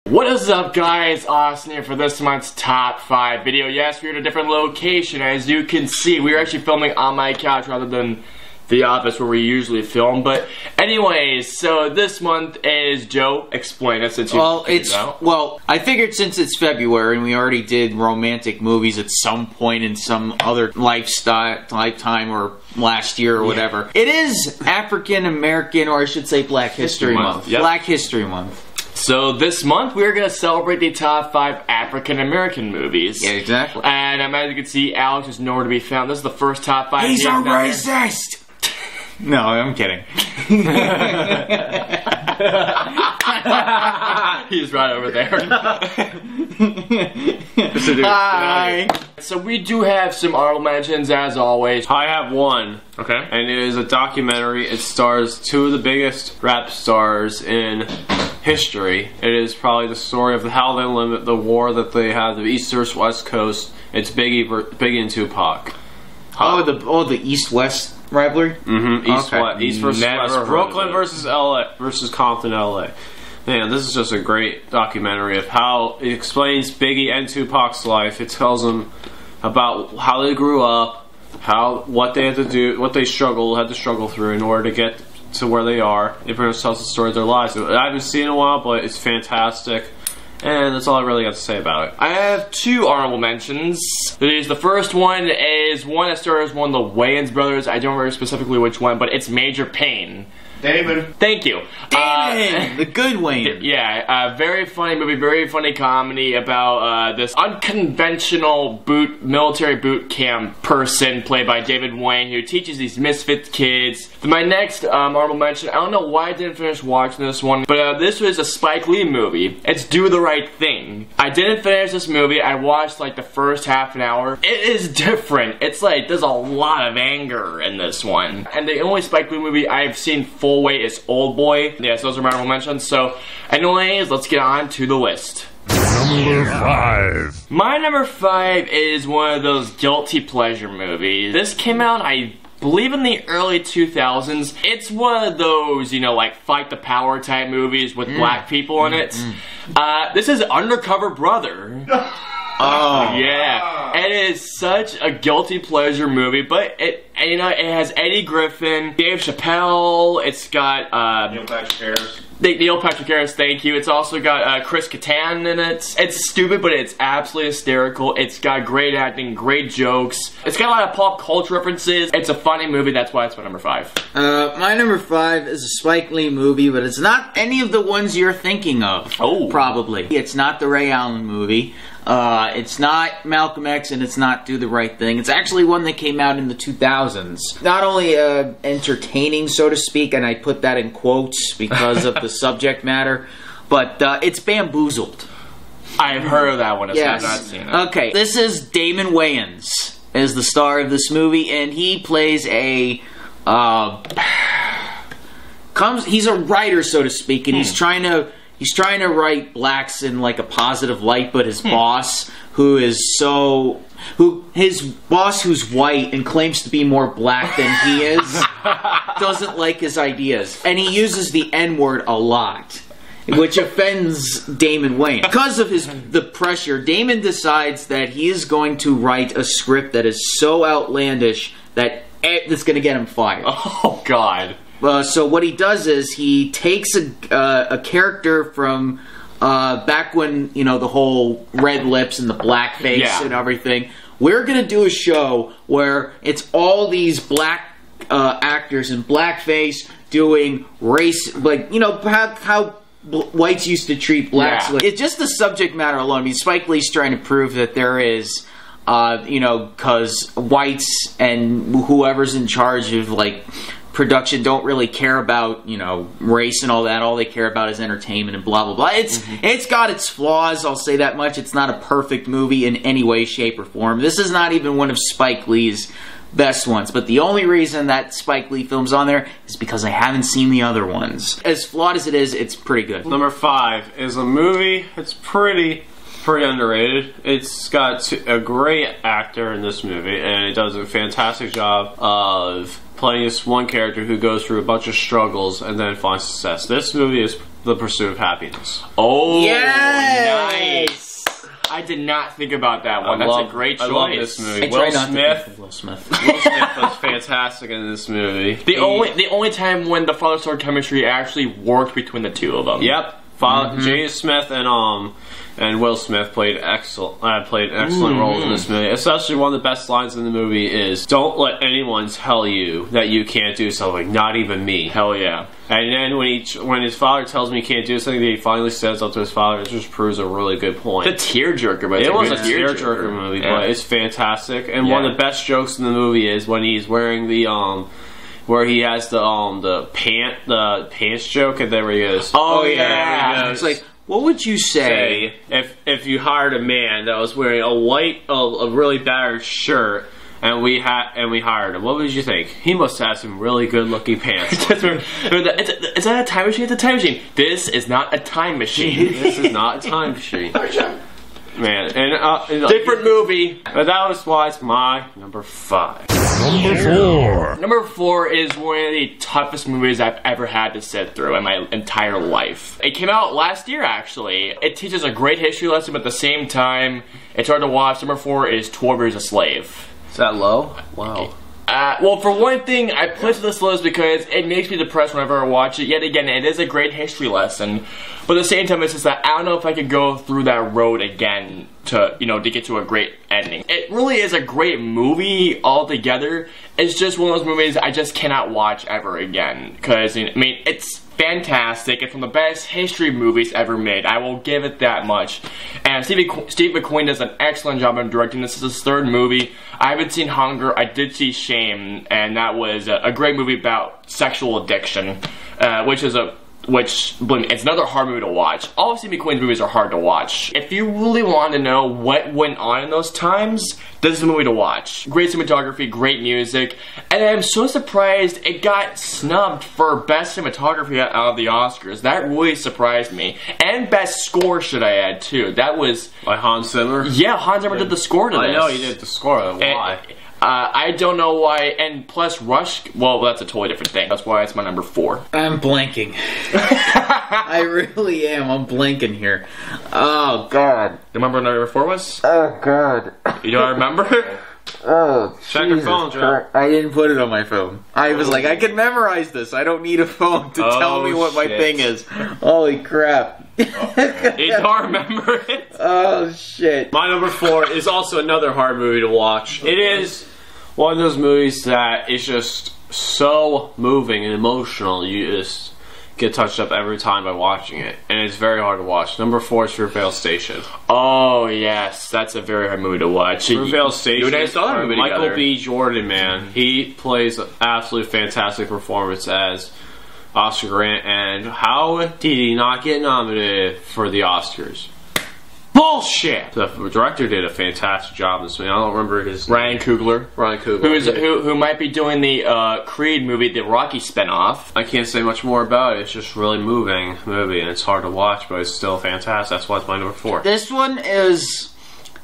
What is up, guys? Austin here for this month's top 5 video. Yes, we're at a different location. As you can see, we're actually filming on my couch rather than the office where we usually film. But anyways, so this month is Joe. Explain it since you well, I figured since it's February and we already did romantic movies at some point in some other lifetime or last year or whatever. It is African American, or I should say Black History Month. Yep. Black History Month. So this month we're going to celebrate the top 5 African American movies. Yeah, exactly. And as you can see, Alex is nowhere to be found. This is the first top 5. He's a racist! No, I'm kidding. He's right over there. Hi! So we do have some honorable mentions as always. I have one. Okay. And it is a documentary. It stars 2 of the biggest rap stars in history. It is probably the story of how they limit the war that they had, the East versus West Coast. It's Biggie and Tupac. The East-West rivalry? Mm-hmm. East versus West. Brooklyn versus LA versus Compton, LA. Man, this is just a great documentary of how it explains Biggie and Tupac's life. It tells them about how they grew up, what they had to do, what they had to struggle through in order to get to where they are. It pretty much tells the story of their lives. I haven't seen it in a while, but it's fantastic. And that's all I really got to say about it. I have 2 honorable mentions. The first one is one that stars one of the Wayans brothers. I don't remember specifically which one, but it's Major Payne. David. Thank you. David! The good Wayne. Yeah, very funny movie, very funny comedy about this unconventional military boot camp person played by David Wayne who teaches these misfit kids. My next honorable mention, I don't know why I didn't finish watching this one, but this was a Spike Lee movie. It's Do the Right Thing. I didn't finish this movie. I watched like the first half an hour. It is different. It's like there's a lot of anger in this one. And the only Spike Lee movie I've seen full weight is Old Boy. Yes, those are my honorable mentions. So, anyways, let's get on to the list. Number 5. My number 5 is one of those guilty pleasure movies. This came out, I believe, in the early 2000s. It's one of those, you know, like fight the power type movies with black people in it. This is Undercover Brother. Oh yeah, it is such a guilty pleasure movie, but it has Eddie Griffin, Dave Chappelle. It's got Neil Patrick Harris. Neil Patrick Harris, thank you. It's also got Chris Kattan in it. It's stupid, but it's absolutely hysterical. It's got great acting, great jokes. It's got a lot of pop culture references. It's a funny movie. That's why it's my number 5. My number 5 is a Spike Lee movie, but it's not any of the ones you're thinking of. Oh. Probably. It's not the Ray Allen movie. It's not Malcolm X, and it's not Do the Right Thing. It's actually one that came out in the 2000s. Not only entertaining, so to speak, and I put that in quotes because of the subject matter, but it's Bamboozled. I've heard of that one. Yes. I've not seen it. Okay, this is Damon Wayans as the star of this movie, and he plays a he's a writer, so to speak, and he's trying to write blacks in like a positive light, but his boss, who's white and claims to be more black than he is, doesn't like his ideas. And he uses the N-word a lot, which offends Damon Wayans. Because of the pressure, Damon decides that he is going to write a script that is so outlandish that it's going to get him fired. Oh, God. So what he does is he takes a character from back when, you know, the whole red lips and the blackface and everything. We're going to do a show where it's all these black actors in blackface doing race, like, you know, how whites used to treat blacks. Like, it's just the subject matter alone. I mean, Spike Lee's trying to prove that there is, you know, because whites and whoever's in charge of, like, production don't really care about, you know, race and all that. All they care about is entertainment and blah, blah, blah. It's got its flaws, I'll say that much. It's not a perfect movie in any way, shape, or form. This is not even one of Spike Lee's best ones. But the only reason that Spike Lee film's on there is because I haven't seen the other ones. As flawed as it is, it's pretty good. Number 5 is a movie. It's pretty underrated. It's got a great actor in this movie, and it does a fantastic job of playing this one character who goes through a bunch of struggles and then finds success. This movie is The Pursuit of Happiness. Oh, yes! did not think about that one. That's a great choice. I love this movie. Will Will Smith was fantastic in this movie. The only time when the father-son chemistry actually worked between the two of them. Yep. Jada Smith and Will Smith played excellent roles in this movie. Especially one of the best lines in the movie is, "Don't let anyone tell you that you can't do something, not even me." Hell yeah. And then when his father tells me he can't do something, he finally stands up to his father. It just proves a really good point. The tearjerker, but it was a tearjerker movie, but it's fantastic. And one of the best jokes in the movie is when he's wearing the where he has the pants joke, and then where he goes, "Oh yeah," it's like, what would you say if you hired a man that was wearing a really battered shirt, and we hired him? What would you think? He must have some really good looking pants. Is that a time machine? It's a time machine. This is not a time machine. This is not a time machine. Man, and different movie. But that was why it's my number 5. Number 4. Number 4 is one of the toughest movies I've ever had to sit through in my entire life. It came out last year, actually. It teaches a great history lesson, but at the same time, it's hard to watch. Number 4 is 12 Years a Slave. Is that low? Wow. Well, for one thing, I put it this low because it makes me depressed whenever I watch it. Yet again, it is a great history lesson. But at the same time, it's just that I don't know if I could go through that road again to get to a great ending. It really is a great movie altogether. It's just one of those movies I just cannot watch ever again. Because, I mean, it's fantastic. It's one of the best history movies ever made. I will give it that much. And Steve McQueen does an excellent job in directing. This is his 3rd movie. I haven't seen Hunger. I did see Shame, and that was a great movie about sexual addiction, which it's another hard movie to watch. All of Steve McQueen's movies are hard to watch. If you really want to know what went on in those times, this is a movie to watch. Great cinematography, great music, and I'm so surprised it got snubbed for best cinematography out of the Oscars. That really surprised me. And best score, should I add, too. That was... by Hans Zimmer? Yeah, Hans Zimmer did the score to this. I know he did the score. Why? I don't know why, and plus Rush, well, that's a totally different thing. That's why it's my number 4. I'm blanking. I really am. I'm blanking here. Oh, God. You remember what number 4 was? Oh, God. You don't remember? Oh, check your phone, Joe. I didn't put it on my phone. I was like, I can memorize this. I don't need a phone to tell me what my thing is. Holy crap. You don't remember it? Oh, shit. My number 4 is also another hard movie to watch. It is one of those movies that is just so moving and emotional. You just get touched up every time by watching it. And it's very hard to watch. Number 4 is Fruitvale Station. Oh, yes. That's a very hard movie to watch. Fruitvale Station. You and I saw that movie Michael together. B. Jordan, man. He plays an absolutely fantastic performance as Oscar Grant. And how did he not get nominated for the Oscars? Bullshit! The director did a fantastic job in this movie. I don't remember his Ryan name. Coogler. Ryan Coogler. Who might be doing the Creed movie, the Rocky spinoff. I can't say much more about it. It's just really moving movie, and it's hard to watch, but it's still fantastic. That's why it's my number 4. This one is...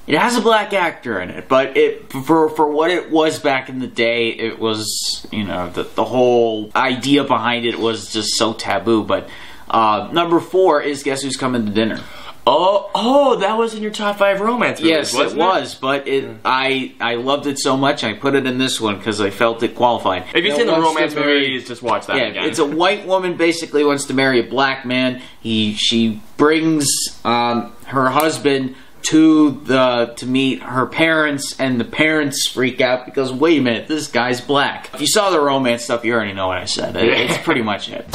It has a black actor in it, but for what it was back in the day, it was, the whole idea behind it was just so taboo. But number 4 is Guess Who's Coming to Dinner. Oh, that was in your top 5 romance movies, yes, wasn't it was, but I loved it so much, I put it in this one because I felt it qualified. If you've seen the romance movies, just watch that again. It's a white woman basically wants to marry a black man. She brings her husband to meet her parents, and the parents freak out because, wait a minute, this guy's black. If you saw the romance stuff, you already know what I said. It's pretty much it.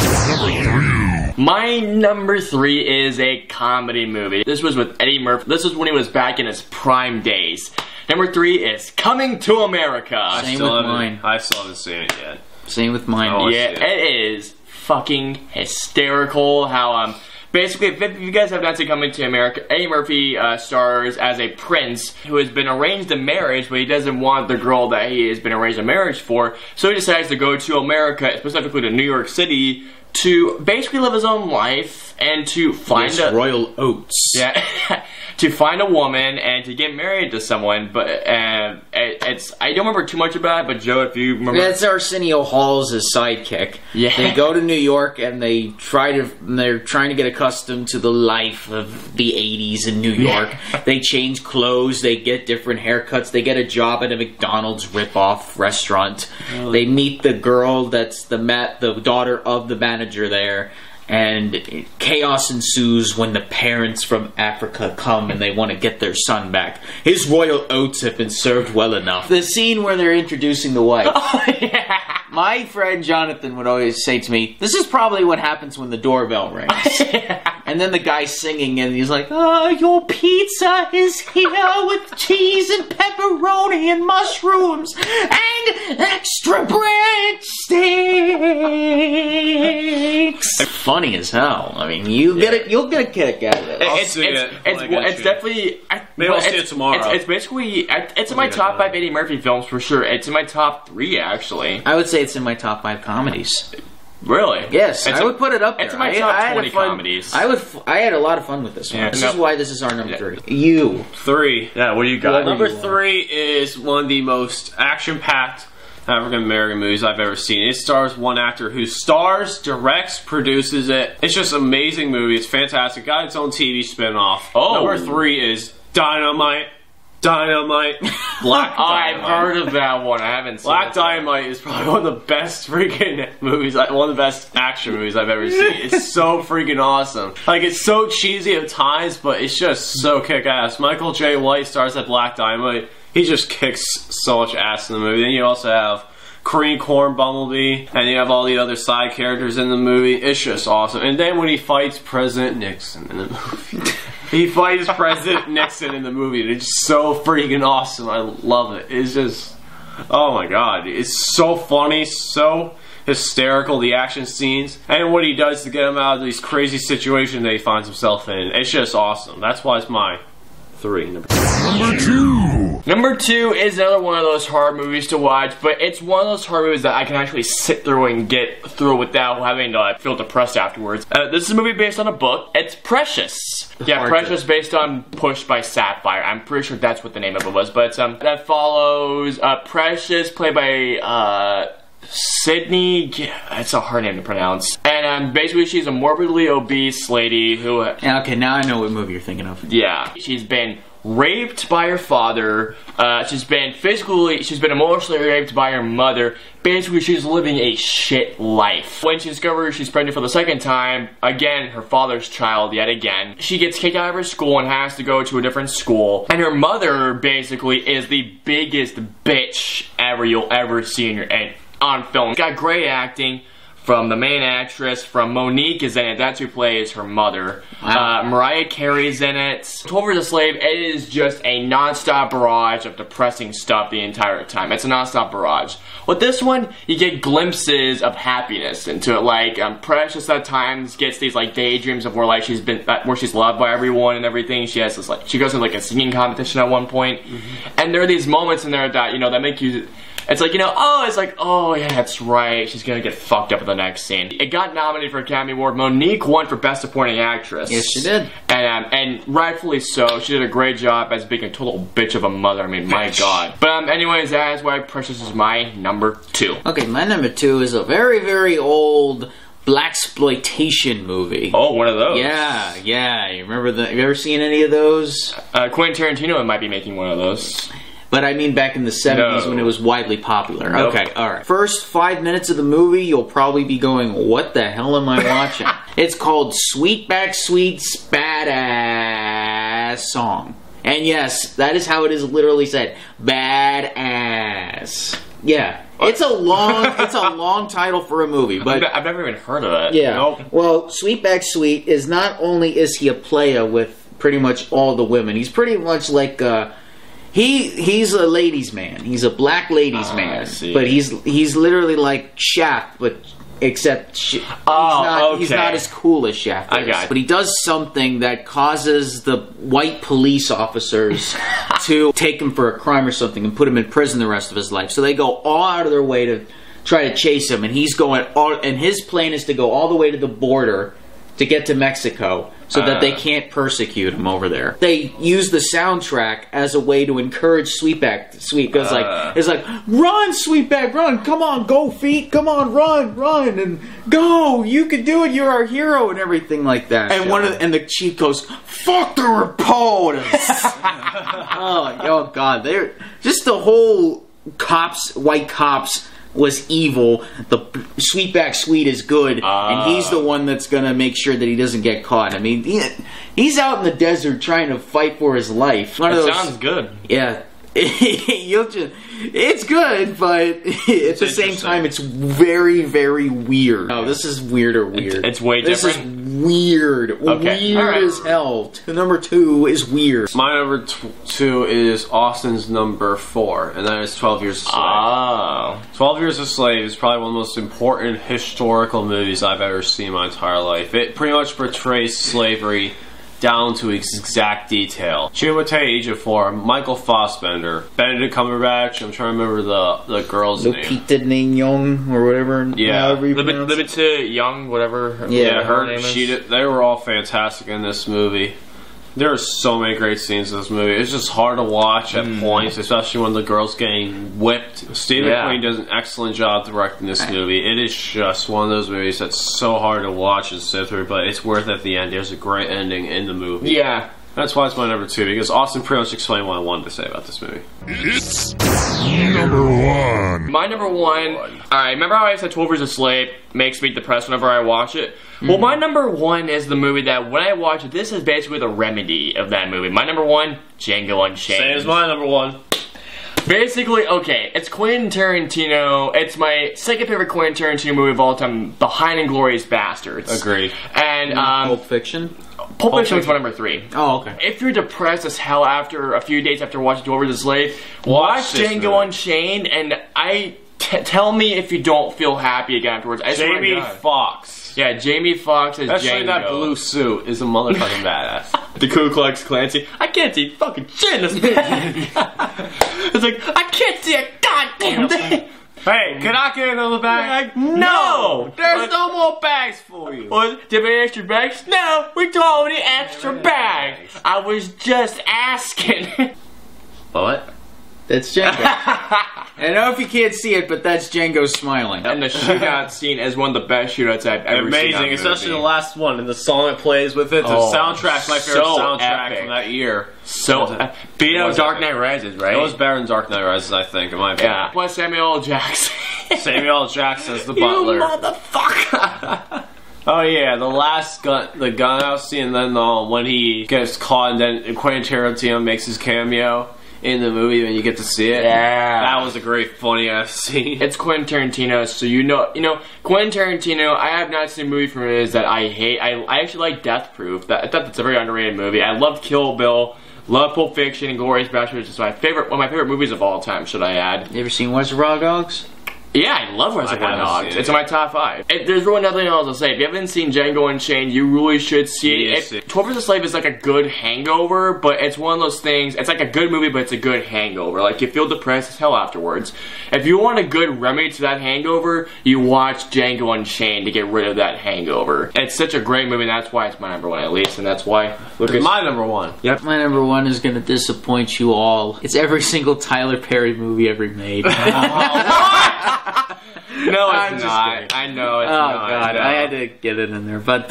My number 3 is a comedy movie. This was with Eddie Murphy. This was when he was back in his prime days. Number 3 is Coming to America. Same with mine. I still haven't seen it yet. Same with mine. Oh, yeah, it is fucking hysterical how, basically, if you guys have not seen Coming to America, Eddie Murphy stars as a prince who has been arranged a marriage, but he doesn't want the girl that he has been arranged a marriage for, so he decides to go to America, specifically to New York City, to basically live his own life and to find Royal Oats. Yeah, to find a woman and to get married to someone. But it's I don't remember too much about it. But Joe, if you remember, that's Arsenio Hall's sidekick. Yeah, they go to New York and they're trying to get accustomed to the life of the '80s in New York. Yeah. They change clothes, they get different haircuts, they get a job at a McDonald's ripoff restaurant. They meet the girl that's the daughter of the manager there. And chaos ensues when the parents from Africa come and they want to get their son back. His royal oats have been served well enough. The scene where they're introducing the wife. Oh, yeah. My friend Jonathan would always say to me, this is probably what happens when the doorbell rings. And then the guy's singing and he's like, oh, your pizza is here with cheese and pepperoni and mushrooms and extra breadsticks. Funny as hell. I mean, you'll get a kick out of it. It's definitely. Maybe I'll see it tomorrow. It's basically. It's in my top 5 Eddie Murphy films for sure. It's in my top 3 actually. I would say it's in my top 5 comedies. Really? Yes, I would put it up there. It's in my top 20 comedies. I had a lot of fun with this one. Yeah, this is why this is our number 3. You. 3. Yeah, what do you got? Number 3 is one of the most action-packed African-American movies I've ever seen. It stars one actor who stars, directs, produces it. It's just an amazing movie. It's fantastic. Got its own TV spin-off. Oh. Number 3 is Dynamite. Black Dynamite. I've heard of that one. I haven't seen Black Dynamite is probably one of the best freaking movies, one of the best action movies I've ever seen. It's so freaking awesome. Like, it's so cheesy at times, but it's just so kick-ass. Michael J. White stars at Black Dynamite. He just kicks so much ass in the movie. Then you also have Green Corn Bumblebee, and you have all the other side characters in the movie. It's just awesome. And then when he fights President Nixon in the movie. He fights President Nixon in the movie, and it's so freaking awesome. I love it. It's just, oh my god. It's so funny, so hysterical, the action scenes, and what he does to get him out of these crazy situations that he finds himself in. It's just awesome. That's why it's my 3. Number 2. Number 2 is another one of those horror movies to watch, but it's one of those horror movies that I can actually sit through and get through without having to feel depressed afterwards. This is a movie based on a book. It's Precious. Yeah, Precious, based on Push by Sapphire. I'm pretty sure that's what the name of it was, but that follows Precious, played by Sydney, it's a hard name to pronounce. And basically she's a morbidly obese lady who... Okay, now I know what movie you're thinking of. Yeah. She's been raped by her father. She's been emotionally raped by her mother. Basically, she's living a shit life. When she discovers she's pregnant for the second time, again, her father's child yet again, she gets kicked out of her school and has to go to a different school. And her mother, basically, is the biggest bitch you'll ever see on film. Got great acting from the main actress, from Monique is in it. That's who plays her mother. Wow. Mariah Carey's in it. 12 Years a Slave, it is just a non-stop barrage of depressing stuff the entire time. It's a non-stop barrage. With this one, you get glimpses of happiness into it. Like, Precious at times gets these like daydreams of where she's loved by everyone and everything. She has this she goes to like a singing competition at one point. And there are these moments in there that, that make you... It's like, oh yeah, that's right, she's gonna get fucked up in the next scene. It got nominated for Academy Award. Monique won for Best Supporting Actress. Yes, she did. And rightfully so. She did a great job as being a total bitch of a mother. I mean, my god. But anyways, that is why Precious is my number 2. Okay, my number 2 is a very, very old blaxploitation movie. Oh, one of those. Yeah. You remember have you ever seen any of those? Quentin Tarantino might be making one of those. But I mean back in the 70s when it was widely popular. Nope. Okay, alright. First 5 minutes of the movie, you'll probably be going, what the hell am I watching? It's called Sweetback Sweet's Badass Song. And yes, that is how it is literally said. Badass. Yeah. It's a long title for a movie, but I've never even heard of it. Yeah. Nope. Well, Sweetback Sweet is not only is he a playa with pretty much all the women, he's pretty much like he's a ladies' man. He's a black ladies' man. But he's literally like Shaft, but except he's not as cool as Shaft is. But he does something that causes the white police officers to take him for a crime or something and put him in prison the rest of his life. So they go all out of their way to try to chase him, and his plan is to go all the way to the border to get to Mexico so that they can't persecute him over there. They use the soundtrack as a way to encourage Sweetback. It's like, run, Sweetback, run! Come on, go, feet! Come on, run, and go! You can do it. You're our hero, and everything like that. And the chief goes, "Fuck the reporters!" oh God, they're just the whole white cops. Was evil. The Sweetback Sweet is good, and he's the one that's gonna make sure that he doesn't get caught. I mean, he's out in the desert trying to fight for his life. Sounds good. Yeah. It's good, but at the same time, it's very, very weird. Oh, this is weird. It's way different. This is weird. Okay. Weird as hell. Number 2 is weird. My number 2 is Austin's number 4, and that is 12 Years a Slave. Oh. 12 Years a Slave is probably one of the most important historical movies I've ever seen in my entire life. It pretty much portrays slavery down to its exact detail. Chiwetel Ejiofor, Michael Fassbender, Benedict Cumberbatch. I'm trying to remember the girl's name. Lupita Nyong'o or whatever. Yeah, Lupita Young, whatever. Yeah, her name is. They were all fantastic in this movie. There are so many great scenes in this movie. It's just hard to watch at points, especially when the girl's getting whipped. Stephen Queen does an excellent job directing this movie. It is just one of those movies that's so hard to watch and sit through, but it's worth it at the end. There's a great ending in the movie. Yeah. That's why it's my number 2, because Austin pretty much explained what I wanted to say about this movie. It's number 1. My number 1, alright, remember how I said 12 Years a Slave makes me depressed whenever I watch it? Well, my number 1 is the movie that when I watch it, this is basically the remedy of that movie. My number 1, Django Unchained. Same as my number 1. Basically, okay, it's Quentin Tarantino. It's my second favorite Quentin Tarantino movie of all time, Behind Inglourious Bastards. Agreed. And, Pulp Fiction? Pulp Fiction was my number 3. Oh, okay. If you're depressed as hell after a few days after watching 12 Years a Slave, watch Django Unchained, and tell me if you don't feel happy again afterwards. Jamie Foxx. Yeah, Jamie Foxx as Especially Django. that blue suit is a motherfucking badass. The Ku Klux Clancy. I can't see fucking shit in this man. It's like, I can't see a goddamn thing. Hey, can I get another bag? No! There's no more bags for you. Do you have any extra bags? No, we don't have any extra bags. I was just asking. What? That's Django. I don't know if you can't see it, but that's Django smiling. And the shootout scene is one of the best shootouts I've ever seen. Amazing, especially the last one, and the song that plays with it. The soundtrack's my favorite soundtrack from that year. Beat out Dark Knight Rises, right? It was better than Dark Knight Rises, I think, in my opinion. Yeah. Plus Samuel L. Jackson. Samuel L. Jackson as the butler. You motherfucker! Oh yeah, the gunhouse scene, and then when he gets caught, and then Quentin Tarantino makes his cameo in the movie when you get to see it. Yeah. That was a great funny ass scene. It's Quentin Tarantino, so you know, Quentin Tarantino, I have not seen a movie from his that I hate. I actually like Death Proof. I thought that's a very underrated movie. I loved Kill Bill, love Pulp Fiction, and Glorious Bastards. It's one of my favorite movies of all time, should I add. You ever seen Reservoir Dogs? Yeah, I love Reservoir Dogs. It's in my top 5. There's really nothing else to say. If you haven't seen Django Unchained, you really should see it. 12 Years a Slave is like a good hangover, but it's one of those things, it's like a good movie, but it's a good hangover. Like, you feel depressed as hell afterwards. If you want a good remedy to that hangover, you watch Django Unchained to get rid of that hangover. It's such a great movie, and that's why it's my number 1 at least, and that's why Lucas, my number 1. Yep. My number 1 is going to disappoint you all. It's every single Tyler Perry movie ever made. No, it's not. I know it's not. Oh god, I had to get it in there, but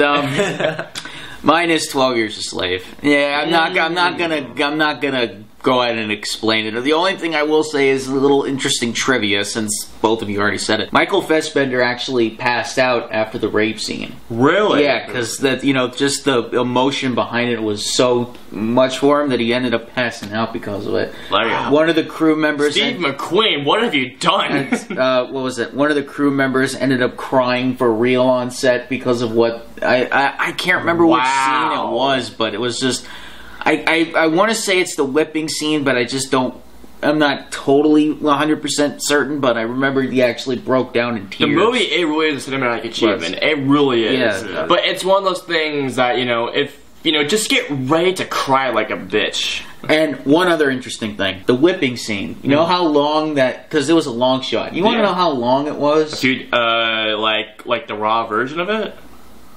mine is 12 Years a Slave. Yeah, I'm not gonna go ahead and explain it. The only thing I will say is a little interesting trivia, since both of you already said it. Michael Fassbender actually passed out after the rape scene. Really? Yeah, because just the emotion behind it was so much for him that he ended up passing out because of it. Wow. One of the crew members, Steve McQueen, what have you done? What was it? One of the crew members ended up crying for real on set because of what I can't remember which scene it was, but it was just. I want to say it's the whipping scene, but I just don't. I'm not totally 100% certain, but I remember he actually broke down in tears. The movie, it really is a cinematic achievement. It really is. Yeah. But it's one of those things that, just get ready to cry like a bitch. And one other interesting thing. The whipping scene. You know how long that... Because it was a long shot. You want to know how long it was? Dude, like the raw version of it?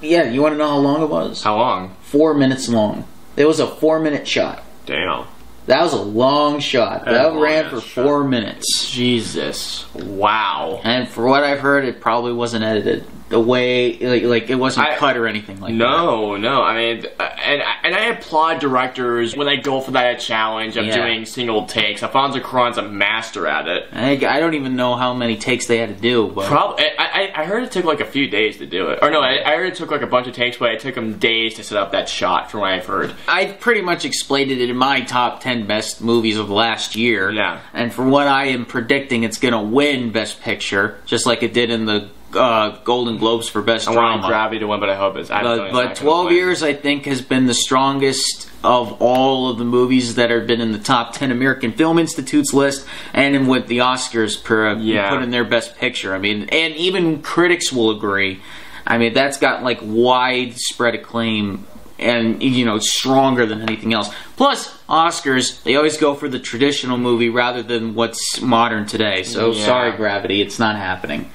Yeah, you want to know how long it was? How long? 4 minutes long. It was a 4-minute shot. Damn. That was a long shot. That ran for 4 minutes. Jesus. Wow. And for what I've heard, it probably wasn't edited. The way, like it wasn't cut or anything like that. No. I mean, and I applaud directors when they go for that challenge of doing single takes. Alfonso Cuarón's a master at it. I don't even know how many takes they had to do. But I heard it took like a few days to do it. Or no, I heard it took like a bunch of takes, but it took them days to set up that shot, from what I've heard. I've pretty much explained it in my top 10 best movies of last year. Yeah. And for what I am predicting, it's going to win Best Picture, just like it did in the Golden Globes for Best Drama. I want Gravity to win, but I hope it's... But 12 Years, I think, has been the strongest of all of the movies that have been in the top 10 American Film Institute's list, and in what the Oscars put in their Best Picture. I mean, and even critics will agree. I mean, that's got like widespread acclaim, and you know, stronger than anything else. Plus, Oscars, they always go for the traditional movie rather than what's modern today. So sorry, Gravity, it's not happening.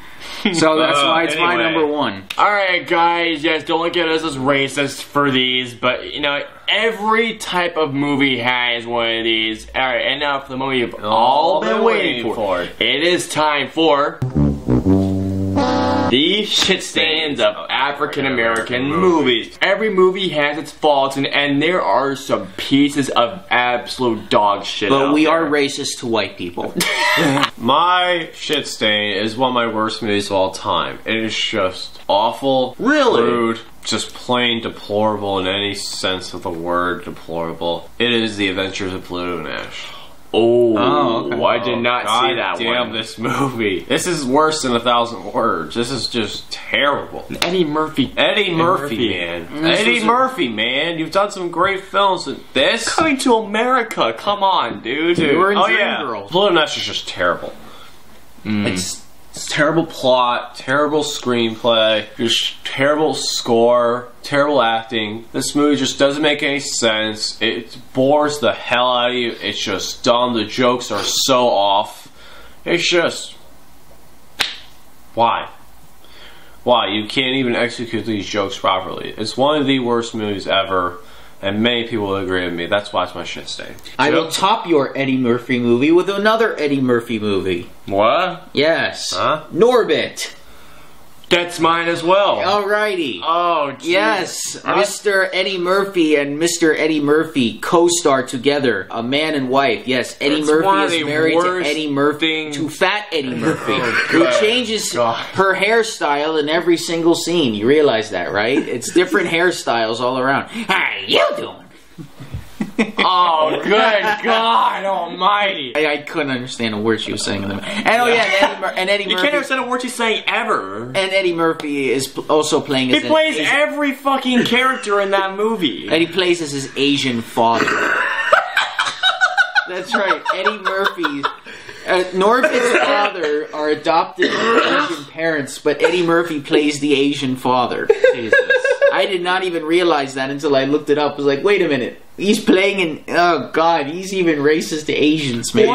So that's why it's my number one. Alright, guys, yes, don't look at us as racist for these, but, you know, every type of movie has one of these. Alright, and now for the movie you've all been waiting for. It is time for... the shit stands of African American movies. Every movie has its faults, and there are some pieces of absolute dog shit. But we are racist to white people. My shit stain is one of my worst movies of all time. It is just awful, rude, just plain deplorable in any sense of the word deplorable. It is The Adventures of Pluto and Ash. Oh, okay. I did not see that one. Damn, this movie. This is worse than 1,000 words. This is just terrible. Eddie Murphy, man. Eddie Murphy, man. You've done some great films with this. Coming to America. Come on, dude. You were in Dreamgirls. Pluto and Ash is just terrible. It's terrible plot, terrible screenplay, just terrible score, terrible acting. This movie just doesn't make any sense. It bores the hell out of you. It's just dumb. The jokes are so off. It's just... Why? Why? You can't even execute these jokes properly. It's one of the worst movies ever. And many people will agree with me. That's why it's my shit stain. I will top your Eddie Murphy movie with another Eddie Murphy movie. What? Yes. Huh? Norbit. That's mine as well. Alrighty. Oh, geez. Yes. Mr. Eddie Murphy and Mr. Eddie Murphy co-star together. A man and wife. Yes, Eddie Murphy is married to Eddie Murphy. To Fat Eddie Murphy. Who changes her hairstyle in every single scene. You realize that, right? It's different hairstyles all around. How you doing? Oh, good God Almighty! I couldn't understand a word she was saying in the. And Eddie Murphy. You can't understand a word she's saying ever. And Eddie Murphy is also playing. He plays every fucking character in that movie. And he plays as his Asian father. That's right, Eddie Murphy. Norbit's father are adopted Asian parents, but Eddie Murphy plays the Asian father. Jesus. I did not even realize that until I looked it up. I was like, wait a minute. He's playing in... Oh, God. He's even racist to Asians, man.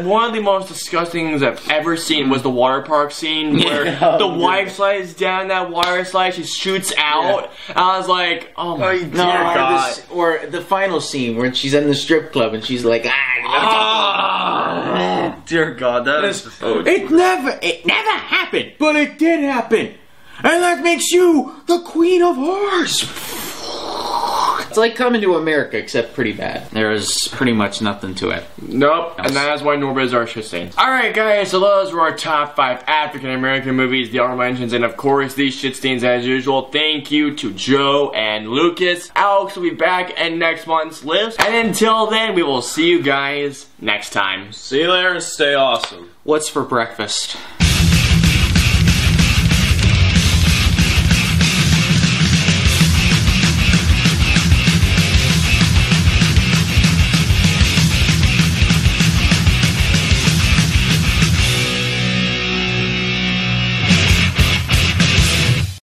One of the most disgusting things I've ever seen was the water park scene where the wife slides down that water slide. She shoots out. Yeah. I was like, oh, my dear God. Or the final scene where she's in the strip club and she's like, dear God. That is so... It never happened. But it did happen. And that makes you the Queen of Hearts. It's like Coming to America, except pretty bad. There is pretty much nothing to it. Nope, and that's why Norbit is our shit stain. Alright guys, so those were our top 5 African American movies, the honorable mentions, and of course these shit stains as usual. Thank you to Joe and Lucas. Alex will be back in next month's list. And until then, we will see you guys next time. See you later and stay awesome. What's for breakfast?